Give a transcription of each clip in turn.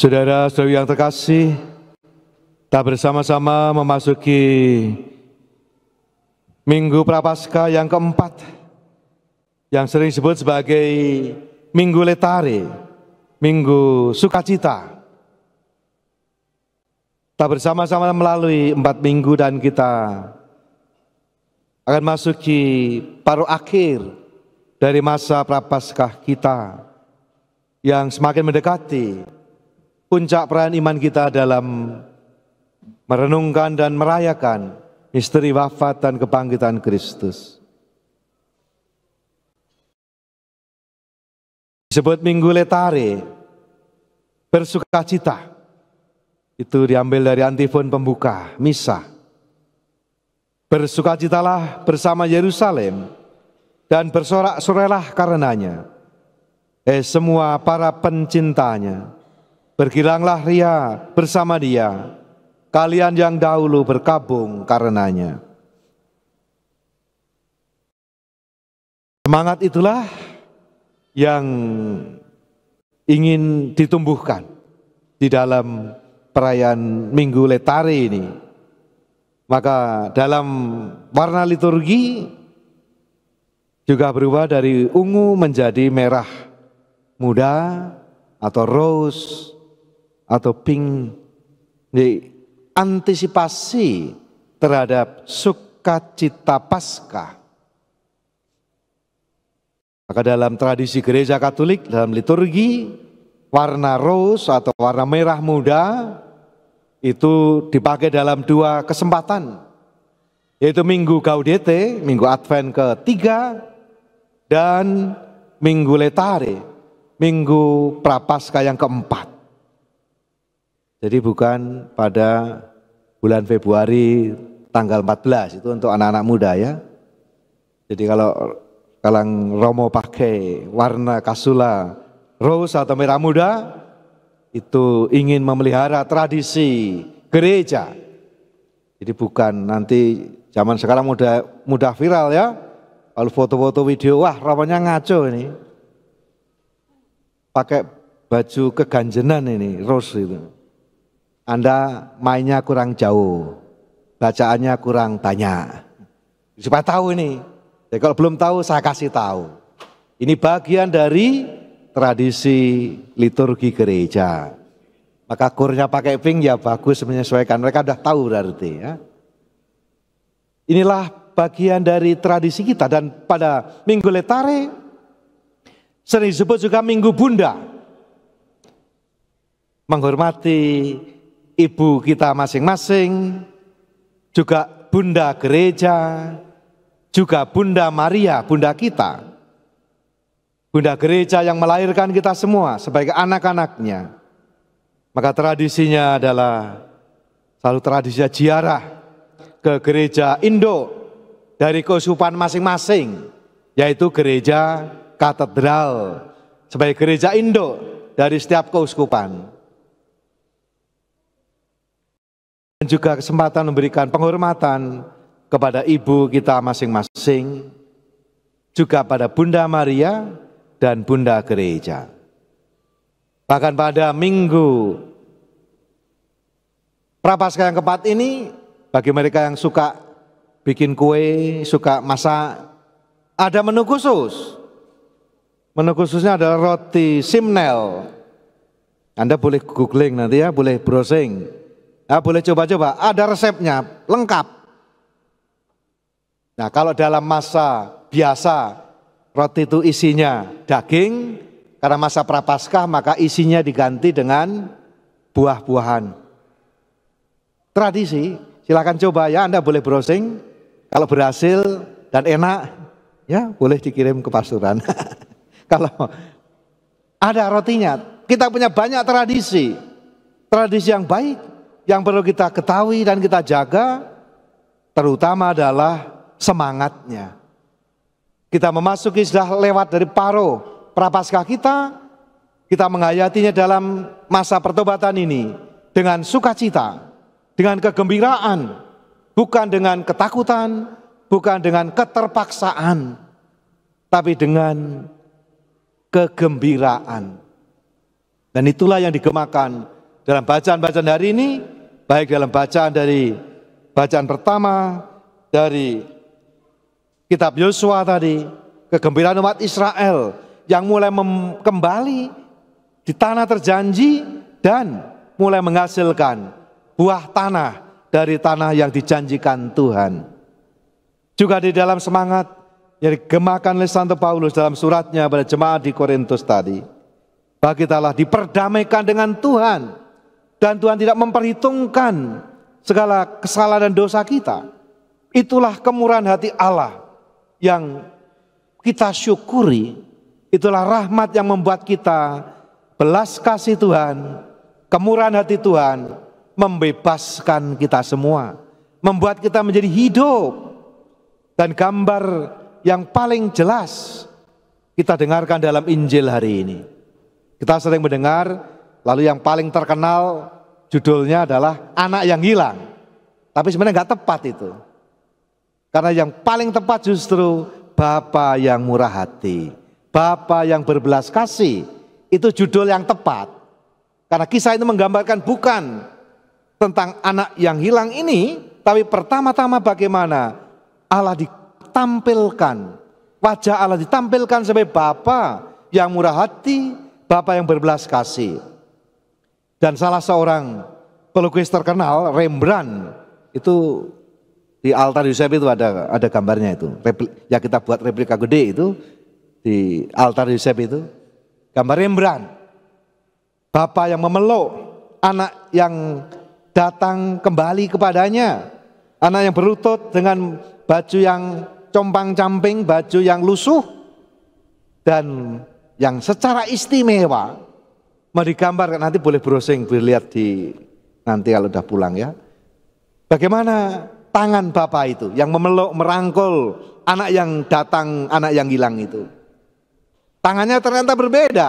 Saudara-saudari yang terkasih, kita bersama-sama memasuki Minggu Prapaskah yang keempat, yang sering disebut sebagai Minggu Letare, Minggu Sukacita. Kita bersama-sama melalui 4 minggu dan kita akan masuki paruh akhir dari masa Prapaskah kita yang semakin mendekati puncak perayaan iman kita dalam merenungkan dan merayakan misteri wafat dan kebangkitan Kristus. Disebut Minggu Letare, bersukacita. Itu diambil dari antifon pembuka misa. Bersukacitalah bersama Yerusalem dan bersorak-sorailah karenanya. Semua para pencintanya, bergilanglah ria bersama dia, kalian yang dahulu berkabung karenanya. Semangat itulah yang ingin ditumbuhkan di dalam perayaan Minggu Letare ini. Maka dalam warna liturgi juga berubah dari ungu menjadi merah muda atau rose atau pink, antisipasi terhadap sukacita Paskah. Maka dalam tradisi gereja Katolik, dalam liturgi, warna rose atau warna merah muda itu dipakai dalam 2 kesempatan, yaitu Minggu Gaudete, Minggu Advent ketiga, dan Minggu Letare, Minggu Prapaskah yang keempat. Jadi bukan pada bulan Februari tanggal 14, itu untuk anak-anak muda ya. Jadi kalau Romo pakai warna kasula rose atau merah muda, itu ingin memelihara tradisi gereja. Jadi bukan nanti zaman sekarang mudah viral ya. Kalau foto-foto video, wah romonya ngaco ini. Pakai baju keganjenan ini, rose itu. Anda mainnya kurang jauh, bacaannya kurang banyak. Supaya tahu ini. Jadi kalau belum tahu saya kasih tahu. Ini bagian dari tradisi liturgi gereja. Maka kurnya pakai pink ya bagus, menyesuaikan. Mereka sudah tahu berarti ya. Inilah bagian dari tradisi kita. Dan pada Minggu Letare sering disebut juga Minggu Bunda, menghormati ibu kita masing-masing, juga Bunda Gereja, juga Bunda Maria, Bunda kita. Bunda Gereja yang melahirkan kita semua sebagai anak-anaknya. Maka tradisinya adalah selalu tradisi ziarah ke gereja Indo dari keuskupan masing-masing, yaitu gereja katedral sebagai gereja Indo dari setiap keuskupan. Dan juga kesempatan memberikan penghormatan kepada ibu kita masing-masing, juga pada Bunda Maria dan Bunda Gereja. Bahkan pada Minggu Prapaskah yang keempat ini, bagi mereka yang suka bikin kue, suka masak, ada menu khusus. Menu khususnya adalah roti simnel. Anda boleh googling nanti ya, boleh browsing. Boleh coba-coba, ada resepnya, lengkap. Nah kalau dalam masa biasa, roti itu isinya daging, karena masa Prapaskah maka isinya diganti dengan buah-buahan. Tradisi, silakan coba ya, Anda boleh browsing. Kalau berhasil dan enak, ya boleh dikirim ke pastoran. Kalau ada rotinya, kita punya banyak tradisi. Tradisi yang baik, yang perlu kita ketahui dan kita jaga, terutama adalah semangatnya. Kita memasuki sudah lewat dari paruh Prapaskah kita menghayatinya dalam masa pertobatan ini dengan sukacita, dengan kegembiraan, bukan dengan ketakutan, bukan dengan keterpaksaan, tapi dengan kegembiraan. Dan itulah yang digemakan dalam bacaan-bacaan hari ini, baik dalam bacaan pertama dari kitab Yosua tadi, kegembiraan umat Israel yang mulai kembali di tanah terjanji dan mulai menghasilkan buah tanah dari tanah yang dijanjikan Tuhan. Juga di dalam semangat yang digemakan oleh Santo Paulus dalam suratnya pada jemaat di Korintus tadi, bahwa kita telah diperdamaikan dengan Tuhan, dan Tuhan tidak memperhitungkan segala kesalahan dan dosa kita. Itulah kemurahan hati Allah yang kita syukuri. Itulah rahmat yang membuat kita, belas kasih Tuhan, kemurahan hati Tuhan membebaskan kita semua, membuat kita menjadi hidup. Dan gambar yang paling jelas kita dengarkan dalam Injil hari ini. Kita sering mendengar, lalu yang paling terkenal judulnya adalah anak yang hilang. Tapi sebenarnya nggak tepat itu. Karena yang paling tepat justru Bapa yang murah hati, Bapa yang berbelas kasih. Itu judul yang tepat. Karena kisah itu menggambarkan bukan tentang anak yang hilang ini, tapi pertama-tama bagaimana Allah ditampilkan, wajah Allah ditampilkan sebagai Bapa yang murah hati, Bapa yang berbelas kasih. Dan salah seorang pelukis terkenal, Rembrandt, itu di altar Yosef itu ada gambarnya itu. Ya kita buat replika gede itu di altar Yosef itu gambar Rembrandt. Bapa yang memeluk anak yang datang kembali kepadanya, anak yang berlutut dengan baju yang compang-camping, baju yang lusuh, dan yang secara istimewa mau digambarkan. Nanti boleh browsing, boleh lihat di nanti kalau udah pulang ya. Bagaimana tangan Bapa itu yang memeluk, merangkul anak yang datang, anak yang hilang itu. Tangannya ternyata berbeda.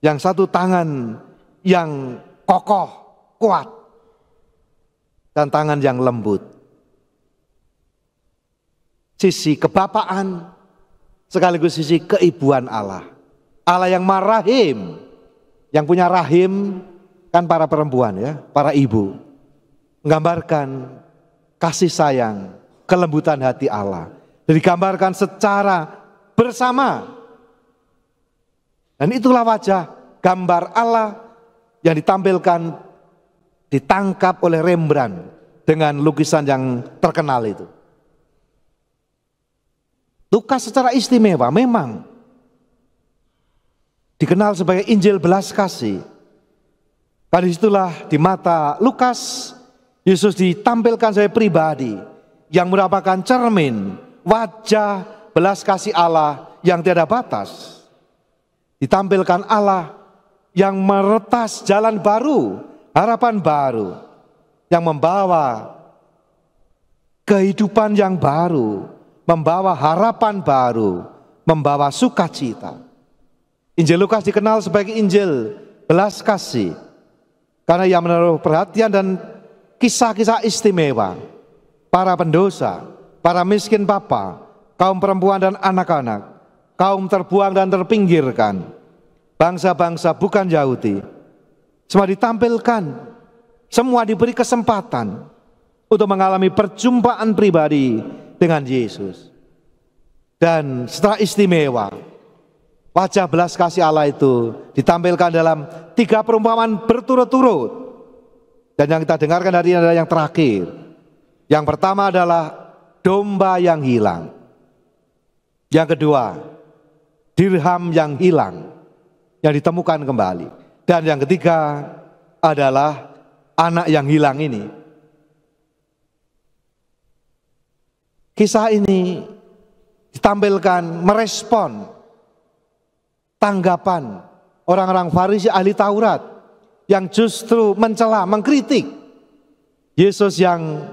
Yang satu tangan yang kokoh, kuat, dan tangan yang lembut. Sisi kebapaan sekaligus sisi keibuan Allah. Allah yang Maha Rahim, yang punya rahim kan para perempuan ya, para ibu. Menggambarkan kasih sayang, kelembutan hati Allah. Digambarkan secara bersama. Dan itulah wajah gambar Allah yang ditampilkan, ditangkap oleh Rembrandt dengan lukisan yang terkenal itu. Lukas secara istimewa memang dikenal sebagai Injil belas kasih. Pada disitulah di mata Lukas, Yesus ditampilkan sebagai pribadi yang merupakan cermin wajah belas kasih Allah yang tiada batas. Ditampilkan Allah yang meretas jalan baru, harapan baru, yang membawa kehidupan yang baru, membawa harapan baru, membawa sukacita. Injil Lukas dikenal sebagai Injil belas kasih karena ia menaruh perhatian dan kisah-kisah istimewa para pendosa, para miskin bapa, kaum perempuan dan anak-anak, kaum terbuang dan terpinggirkan, bangsa-bangsa bukan Yahudi. Semua ditampilkan, semua diberi kesempatan untuk mengalami perjumpaan pribadi dengan Yesus. Dan setelah istimewa, wajah belas kasih Allah itu ditampilkan dalam 3 perumpamaan berturut-turut. Dan yang kita dengarkan hari ini adalah yang terakhir. Yang pertama adalah domba yang hilang. Yang kedua, dirham yang hilang, yang ditemukan kembali. Dan yang ketiga adalah anak yang hilang ini. Kisah ini ditampilkan merespon tanggapan orang-orang Farisi ahli Taurat yang justru mencela, mengkritik Yesus yang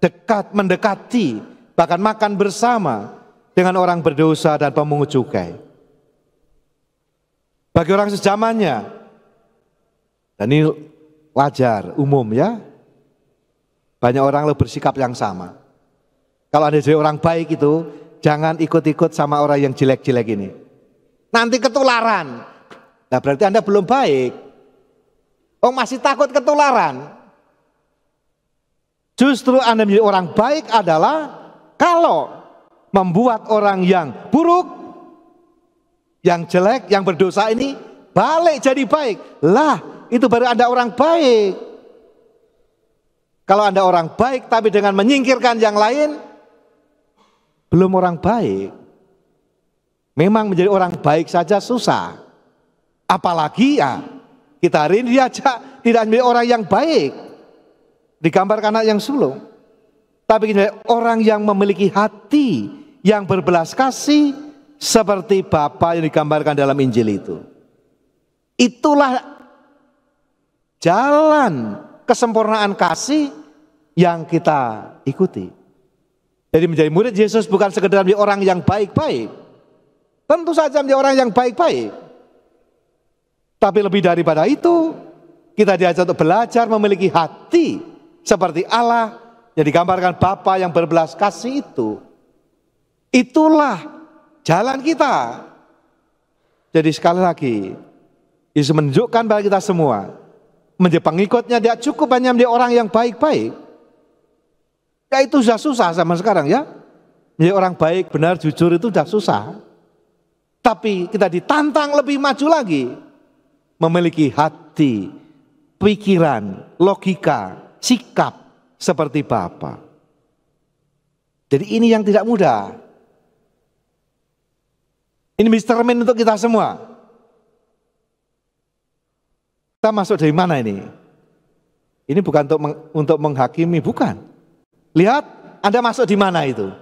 dekat, mendekati, bahkan makan bersama dengan orang berdosa dan pemungut cukai. Bagi orang sejamannya, dan ini wajar, umum ya, banyak orang lo bersikap yang sama. Kalau ada jadi orang baik itu, jangan ikut-ikut sama orang yang jelek-jelek ini. Nanti ketularan. Nah, berarti Anda belum baik. Oh, masih takut ketularan. Justru Anda menjadi orang baik adalah kalau membuat orang yang buruk, yang jelek, yang berdosa ini balik jadi baik. Lah, itu baru Anda orang baik. Kalau Anda orang baik tapi dengan menyingkirkan yang lain, belum orang baik. Memang menjadi orang baik saja susah. Apalagi ya, kita hari ini diajak tidak menjadi orang yang baik. Digambarkan anak yang sulung. Tapi orang yang memiliki hati yang berbelas kasih seperti Bapa yang digambarkan dalam Injil itu. Itulah jalan kesempurnaan kasih yang kita ikuti. Jadi menjadi murid Yesus bukan sekedar menjadi orang yang baik-baik. Tentu saja menjadi orang yang baik-baik. Tapi lebih daripada itu, kita diajak untuk belajar memiliki hati seperti Allah yang digambarkan Bapa yang berbelas kasih itu. Itulah jalan kita. Jadi sekali lagi, Yesus menunjukkan pada kita semua, menjadi pengikutnya dia cukup hanya menjadi orang yang baik-baik. Ya itu sudah susah sama sekarang ya. Menjadi orang baik, benar, jujur itu sudah susah. Tapi kita ditantang lebih maju lagi. Memiliki hati, pikiran, logika, sikap seperti Bapa. Jadi ini yang tidak mudah. Ini mistermin untuk kita semua. Kita masuk dari mana ini? Ini bukan untuk menghakimi, bukan. Lihat, Anda masuk di mana itu?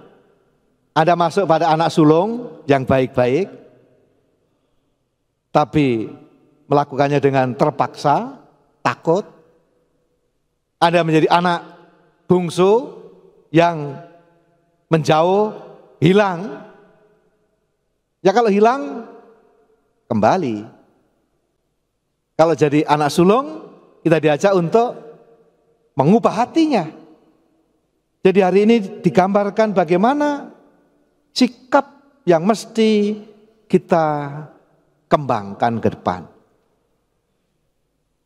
Anda masuk pada anak sulung yang baik-baik, tapi melakukannya dengan terpaksa, takut. Anda menjadi anak bungsu yang menjauh, hilang. Ya kalau hilang, kembali. Kalau jadi anak sulung, kita diajak untuk mengubah hatinya. Jadi hari ini digambarkan bagaimana sikap yang mesti kita kembangkan ke depan.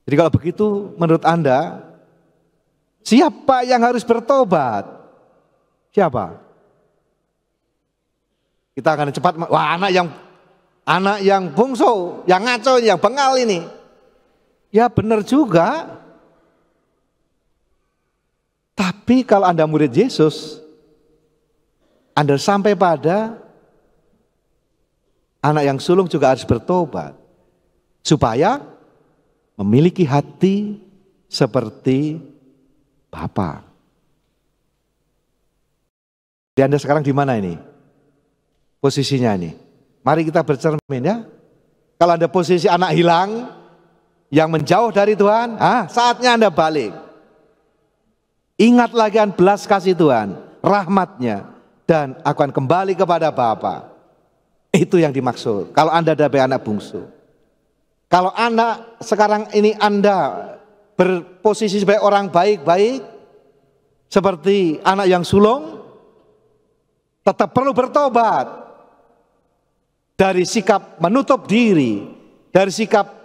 Jadi kalau begitu menurut Anda, siapa yang harus bertobat? Siapa? Kita akan cepat, wah anak yang bungsu, yang ngaco, yang bengal ini. Ya benar juga. Tapi kalau Anda murid Yesus, Anda sampai pada anak yang sulung juga harus bertobat. Supaya memiliki hati seperti Bapa. Jadi Anda sekarang di mana ini? Posisinya ini. Mari kita bercermin ya. Kalau Anda posisi anak hilang, yang menjauh dari Tuhan, saatnya Anda balik. Ingat lagi belas kasih Tuhan, rahmatnya, dan akan kembali kepada Bapa. Itu yang dimaksud. Kalau Anda ada anak bungsu. Kalau anak sekarang ini Anda berposisi sebagai orang baik-baik, seperti anak yang sulung, tetap perlu bertobat. Dari sikap menutup diri, dari sikap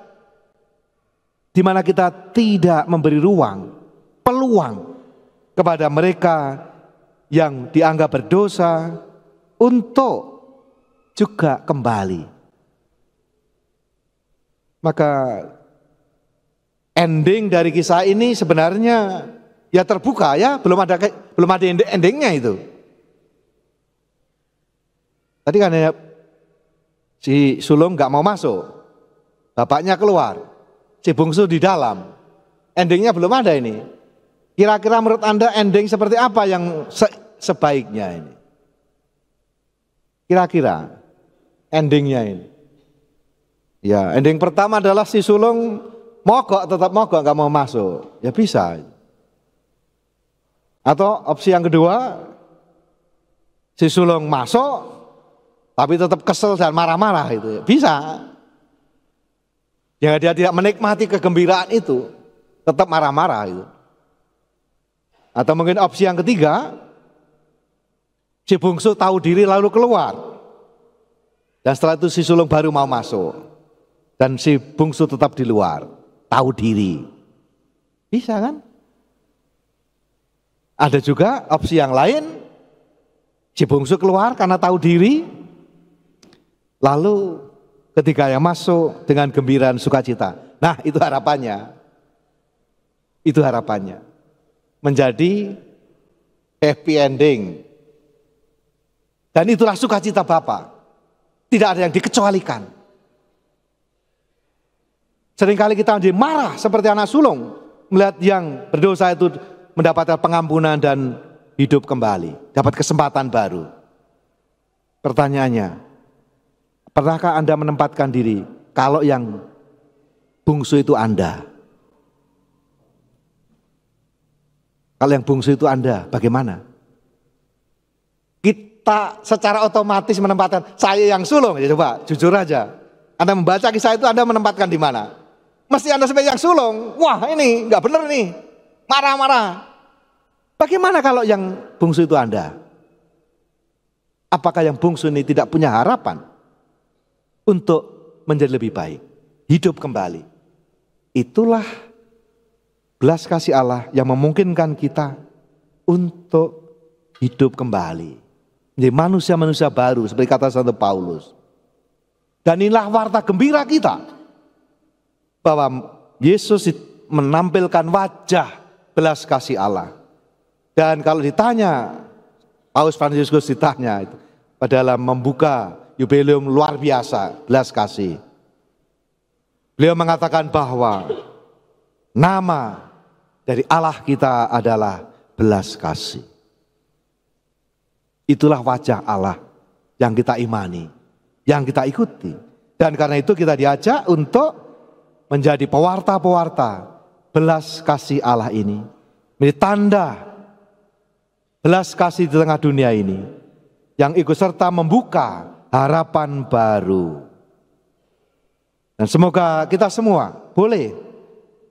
di mana kita tidak memberi ruang, peluang kepada mereka yang dianggap berdosa untuk juga kembali. Maka ending dari kisah ini sebenarnya ya terbuka ya, belum ada endingnya itu. Tadi kan si sulung nggak mau masuk, bapaknya keluar, si bungsu di dalam. Endingnya belum ada ini. Kira-kira menurut Anda ending seperti apa yang sebaiknya ini? Kira-kira endingnya ini. Ya, ending pertama adalah si sulung tetap mogok nggak mau masuk. Ya bisa. Atau opsi yang kedua, si sulung masuk tapi tetap kesel dan marah-marah itu. Bisa. Ya dia tidak menikmati kegembiraan itu, tetap marah-marah itu. Atau mungkin opsi yang ketiga, si bungsu tahu diri lalu keluar. Dan setelah itu si sulung baru mau masuk. dan si bungsu tetap di luar, tahu diri. Bisa kan? Ada juga opsi yang lain, si bungsu keluar karena tahu diri, lalu ketika yang masuk dengan gembira dan sukacita. Nah, itu harapannya. Itu harapannya. Menjadi happy ending. Dan itulah sukacita Bapa. Tidak ada yang dikecualikan. Seringkali kita menjadi marah seperti anak sulung melihat yang berdosa itu mendapatkan pengampunan dan hidup kembali, dapat kesempatan baru. Pertanyaannya, pernahkah Anda menempatkan diri kalau yang bungsu itu Anda? Kalau yang bungsu itu Anda, bagaimana? Kita secara otomatis menempatkan saya yang sulung, ya coba jujur aja. Anda membaca kisah itu, Anda menempatkan di mana? Mesti Anda sebagai yang sulung. Wah, ini nggak benar nih, marah-marah. Bagaimana kalau yang bungsu itu Anda? Apakah yang bungsu ini tidak punya harapan untuk menjadi lebih baik, hidup kembali? Itulah belas kasih Allah yang memungkinkan kita untuk hidup kembali, menjadi manusia-manusia baru seperti kata Santo Paulus. Dan inilah warta gembira kita, bahwa Yesus menampilkan wajah belas kasih Allah. Dan kalau ditanya, Paus Fransiskus ditanya itu dalam membuka jubileum luar biasa belas kasih, beliau mengatakan bahwa nama dari Allah kita adalah belas kasih. Itulah wajah Allah yang kita imani, yang kita ikuti. Dan karena itu kita diajak untuk menjadi pewarta-pewarta belas kasih Allah ini, menjadi tanda belas kasih di tengah dunia ini, yang ikut serta membuka harapan baru. Dan semoga kita semua boleh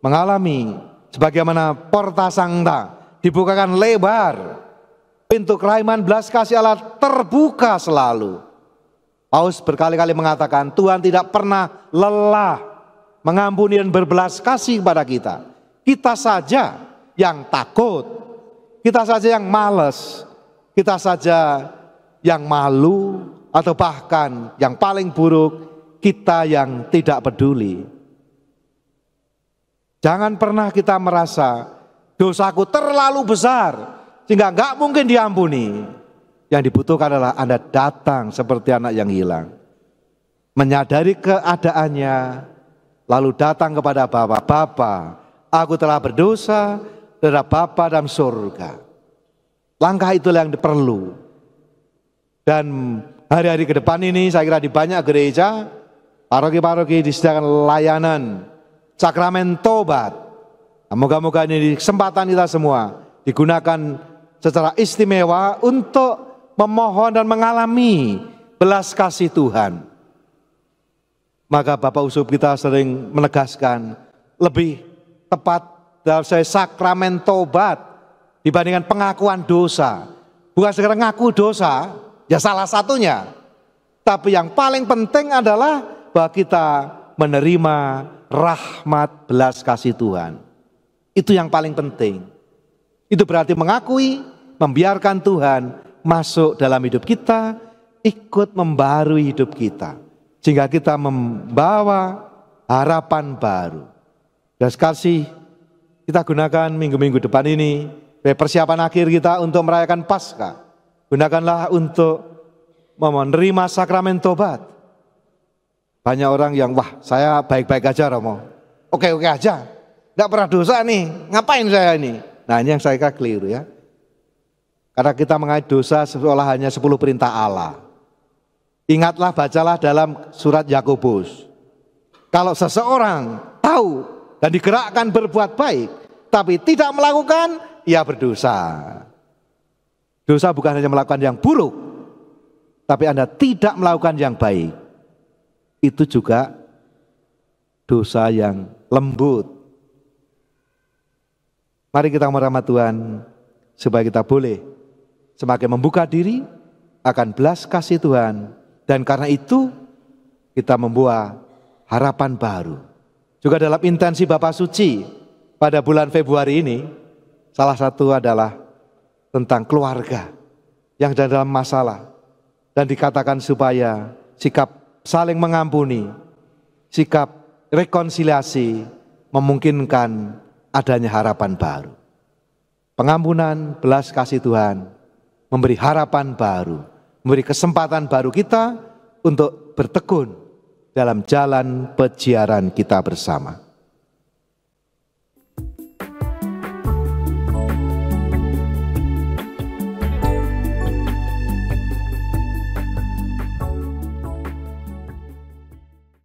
mengalami sebagaimana Porta Sancta dibukakan lebar, pintu kerahman belas kasih Allah terbuka selalu. Paus berkali-kali mengatakan Tuhan tidak pernah lelah mengampuni dan berbelas kasih kepada kita. Kita saja yang takut, kita saja yang malas, kita saja yang malu, atau bahkan yang paling buruk, kita yang tidak peduli. Jangan pernah kita merasa dosaku terlalu besar sehingga nggak mungkin diampuni. Yang dibutuhkan adalah Anda datang seperti anak yang hilang, menyadari keadaannya, lalu datang kepada Bapa. Bapa, aku telah berdosa terhadap Bapa dalam surga. Langkah itulah yang perlu. Dan hari-hari ke depan ini saya kira di banyak gereja, paroki-paroki disediakan layanan sakramen tobat. Moga-moga ini kesempatan kita semua digunakan secara istimewa untuk memohon dan mengalami belas kasih Tuhan. Maka Bapak Uskup kita sering menegaskan lebih tepat dalam saya sakramen tobat dibandingkan pengakuan dosa. Bukan sekedar ngaku dosa, ya salah satunya. Tapi yang paling penting adalah bahwa kita menerima rahmat belas kasih Tuhan. Itu yang paling penting. Itu berarti mengakui, membiarkan Tuhan masuk dalam hidup kita, ikut membarui hidup kita, sehingga kita membawa harapan baru. Dan sekali kita gunakan minggu-minggu depan ini sebagai persiapan akhir kita untuk merayakan Paskah. Gunakanlah untuk menerima sakramen tobat. Banyak orang yang, wah saya baik-baik aja Romo, oke-oke aja, gak pernah dosa nih, ngapain saya ini? Nah ini yang saya kira keliru ya. Karena kita mengait dosa seolah hanya 10 perintah Allah. Ingatlah, bacalah dalam surat Yakobus. Kalau seseorang tahu dan digerakkan berbuat baik, tapi tidak melakukan, ia berdosa. Dosa bukan hanya melakukan yang buruk, tapi Anda tidak melakukan yang baik. Itu juga dosa yang lembut. Mari kita merahmat Tuhan, supaya kita boleh semakin membuka diri akan belas kasih Tuhan. Dan karena itu kita membuat harapan baru. Juga dalam intensi Bapa Suci pada bulan Februari ini, salah satu adalah tentang keluarga yang dalam masalah. Dan dikatakan supaya sikap saling mengampuni, sikap rekonsiliasi memungkinkan adanya harapan baru. Pengampunan, belas kasih Tuhan memberi harapan baru, memberi kesempatan baru kita untuk bertekun dalam jalan pejiaran kita bersama.